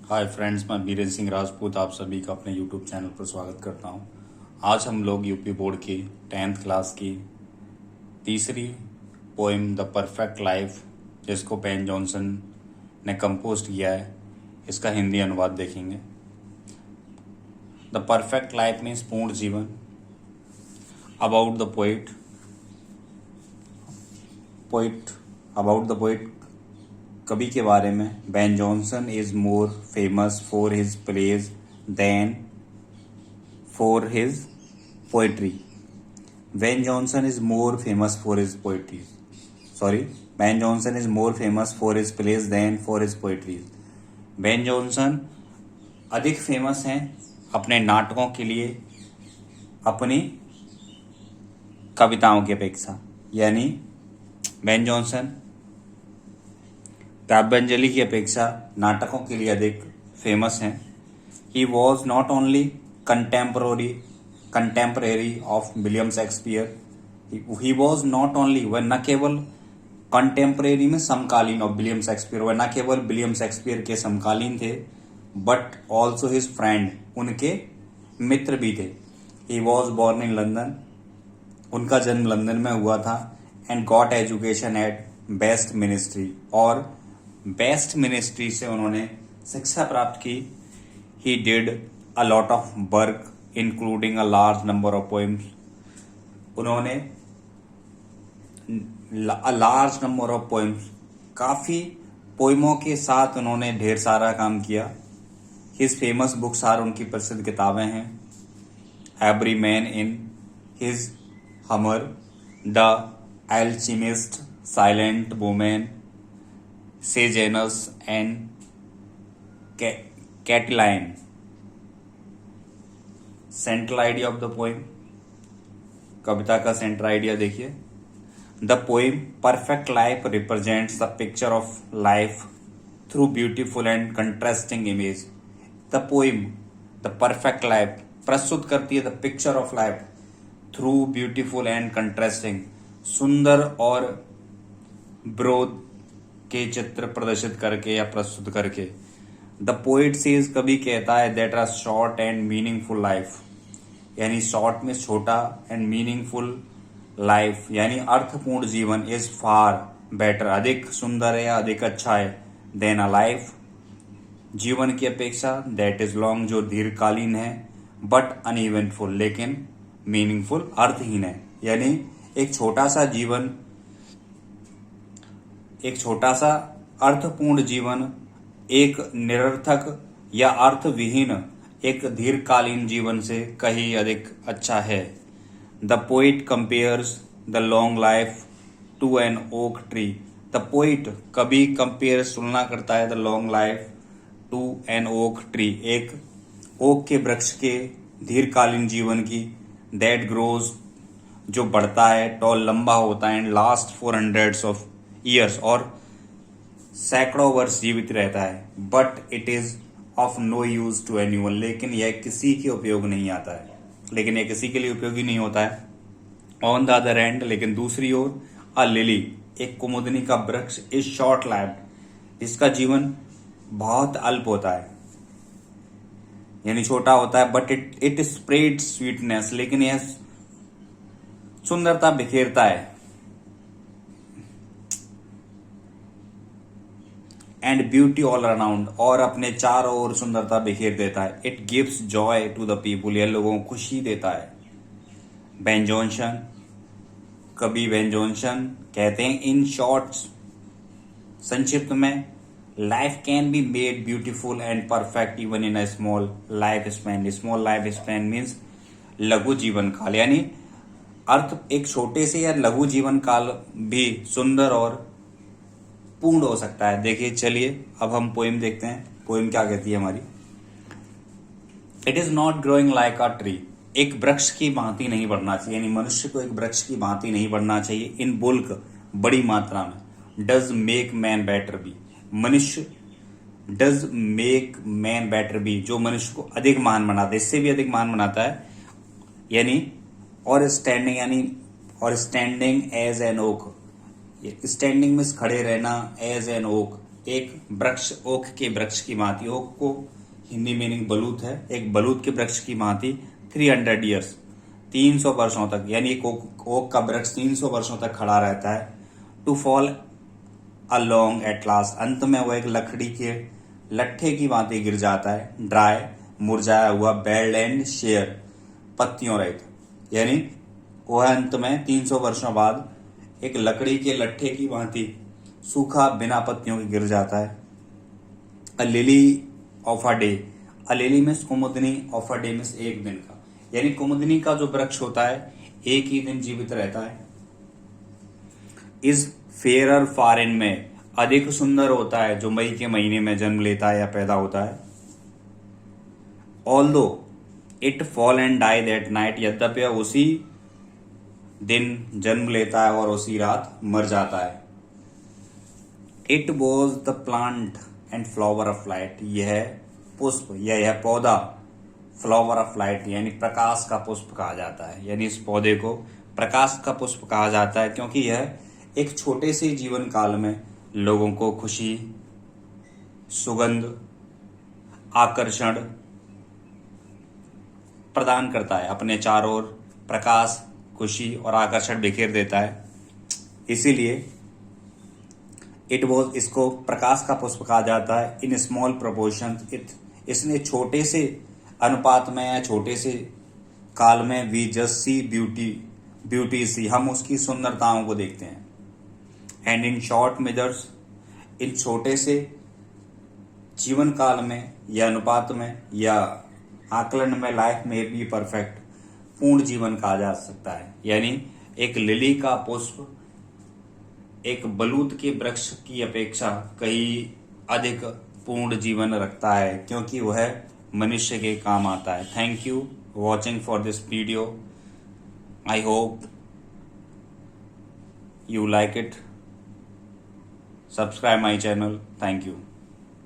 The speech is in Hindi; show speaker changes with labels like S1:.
S1: हाय फ्रेंड्स, मैं बीरेन सिंह राजपूत आप सभी का अपने यूट्यूब चैनल पर स्वागत करता हूं। आज हम लोग यूपी बोर्ड की 10th क्लास की तीसरी पोइम द परफेक्ट लाइफ, जिसको पेन जॉनसन ने कंपोज किया है, इसका हिंदी अनुवाद देखेंगे। द परफेक्ट लाइफ मीन्स पूर्ण जीवन। अबाउट द पोइट कवि के बारे में। Ben Jonson is more famous for his plays than for his poetry. Ben Jonson is more famous for his poetry. Ben Jonson is more famous for his plays than for his poetry. Ben Jonson अधिक फेमस हैं अपने नाटकों के लिए अपनी कविताओं की अपेक्षा। यानी बेन जॉनसन काव्यांजलि की अपेक्षा नाटकों के लिए अधिक फेमस हैं। He was not only contemporary of William Shakespeare. He was not only, वह न केवल कंटेम्परेरी में समकालीन ऑफ विलियम शेक्सपियर, वह न केवल विलियम शेक्सपियर के समकालीन थे, बट ऑल्सो हिज फ्रेंड, उनके मित्र भी थे। He was born in London, उनका जन्म लंदन में हुआ था। And got education at Westminster, और बेस्ट मिनिस्ट्री से उन्होंने शिक्षा प्राप्त की। He did a lot of work including a large number of poems. उन्होंने a large number of poems, काफी पोइमों के साथ उन्होंने ढेर सारा काम किया। हिज फेमस बुक्स आर, उनकी प्रसिद्ध किताबें हैं every man in his humour, the alchemist, silent woman, Sejanus and Catiline. Central idea of the poem, कविता का सेंट्रल आइडिया देखिए। The poem perfect life represents the picture of life through beautiful and contrasting image. The poem the perfect life प्रस्तुत करती है the picture of life through beautiful and contrasting, सुंदर और ब्रोद के चित्र प्रदर्शित करके या प्रस्तुत करके। द पोइट सेज, कवि कहता है, that are short and meaningful life, यानी शॉर्ट में छोटा एंड मीनिंगफुल लाइफ यानी अर्थपूर्ण जीवन, इज फार बेटर, अधिक सुंदर है या अधिक अच्छा है, देन अ लाइफ, जीवन की अपेक्षा, दैट इज लॉन्ग, जो दीर्घकालीन है, बट अनइवेंटफुल, लेकिन मीनिंगफुल, अर्थहीन है। यानी एक छोटा सा अर्थपूर्ण जीवन एक निरर्थक या अर्थविहीन एक दीर्घकालीन जीवन से कहीं अधिक अच्छा है। The poet compares the long life to an oak tree. The poet, कभी कंपेयर्स, तुलना करता है, the long life to an oak tree, एक ओक के वृक्ष के दीर्घकालीन जीवन की, दैट ग्रोज, जो बढ़ता है, टॉल, लंबा होता है, and last for hundreds of years, और सैकड़ों वर्ष जीवित रहता है, but it is of no use to anyone, लेकिन यह किसी के उपयोग नहीं आता है, लेकिन यह किसी के लिए उपयोगी नहीं होता है। ऑन द अदर एंड, लेकिन दूसरी ओर, अ लिली, एक कुमुदनी का वृक्ष, इज शॉर्ट लाइफ्ड, इसका जीवन बहुत अल्प होता है, यानी छोटा होता है, बट इट स्प्रेड स्वीटनेस, लेकिन यह सुंदरता बिखेरता है, एंड ब्यूटी ऑल अराउंड, और अपने चारों ओर सुंदरता बिखेर देता है। It gives joy to the people, यह लोगों को खुशी देता है। बेन जॉनसन, कवि बेन जॉनसन कहते हैं, इन शॉर्ट, संक्षिप्त में, life can be made beautiful and perfect even in a small life span. Small life span means लघु जीवन काल, यानी अर्थ एक छोटे से या लघु जीवन काल भी सुंदर और पूर्ण हो सकता है। देखिए, चलिए अब हम पोइम देखते हैं। पोइम क्या कहती है हमारी। It is not growing like a tree, एक वृक्ष की भांति नहीं बढ़ना चाहिए, यानी मनुष्य को एक वृक्ष की भांति नहीं बढ़ना चाहिए। इन बुल्क, बड़ी मात्रा में। Does make man better be, मनुष्य, does make man better be, जो मनुष्य को अधिक महान बनाता है, इससे भी अधिक महान बनाता है। यानी और standing as an oak, standing में खड़े रहना, एज एन ओक, एक वृक्ष ओक के वृक्ष की भांति, ओक को हिंदी मीनिंग बलूत है, एक बलूत के वृक्ष की भांति 300 ईयर्स 300 वर्षों तक, यानी एक ओक का वृक्ष 300 वर्षों तक खड़ा रहता है। To fall along at last, अंत में वो एक लकड़ी के लट्ठे की भांति गिर जाता है। ड्राई, मुरझाया हुआ, बेल्ड एंड शेयर, पत्तियों रहित, यानी वह अंत में 300 वर्षों बाद एक लकड़ी के लट्ठे की भांति सूखा बिना पत्तियों के गिर जाता है। A lily of a day, a lily means कुमुदनी, ऑफ अ डे मीन्स एक दिन का, यानी कुमुदनी का जो वृक्ष होता है एक ही दिन जीवित रहता है। इज फेयर फॉर इन में, अधिक सुंदर होता है जो मई के महीने में जन्म लेता है या पैदा होता है। Although it fall and die that night, यद्यपि उसी दिन जन्म लेता है और उसी रात मर जाता है। It was the plant and flower of light, यह पुष्प या यह पौधा फ्लावर ऑफ लाइट यानी प्रकाश का पुष्प कहा जाता है, यानी इस पौधे को प्रकाश का पुष्प कहा जाता है क्योंकि यह एक छोटे से जीवन काल में लोगों को खुशी, सुगंध, आकर्षण प्रदान करता है, अपने चारों ओर प्रकाश, खुशी और आकर्षण बिखेर देता है। इसीलिए इट वॉज, इसको प्रकाश का पुष्प कहा जाता है। इन स्मॉल प्रोपोर्शन, इसने छोटे से अनुपात में या छोटे से काल में वी जस्ट सी ब्यूटी सी, हम उसकी सुंदरताओं को देखते हैं। एंड इन शॉर्ट मेजर्स, इन छोटे से जीवन काल में या अनुपात में या आकलन में लाइफ में भी परफेक्ट, पूर्ण जीवन कहा जा सकता है। यानी एक लिली का पुष्प एक बलूत के वृक्ष की अपेक्षा कहीं अधिक पूर्ण जीवन रखता है क्योंकि वह मनुष्य के काम आता है। Thank you watching for this video. I hope you like it. Subscribe my channel. Thank you.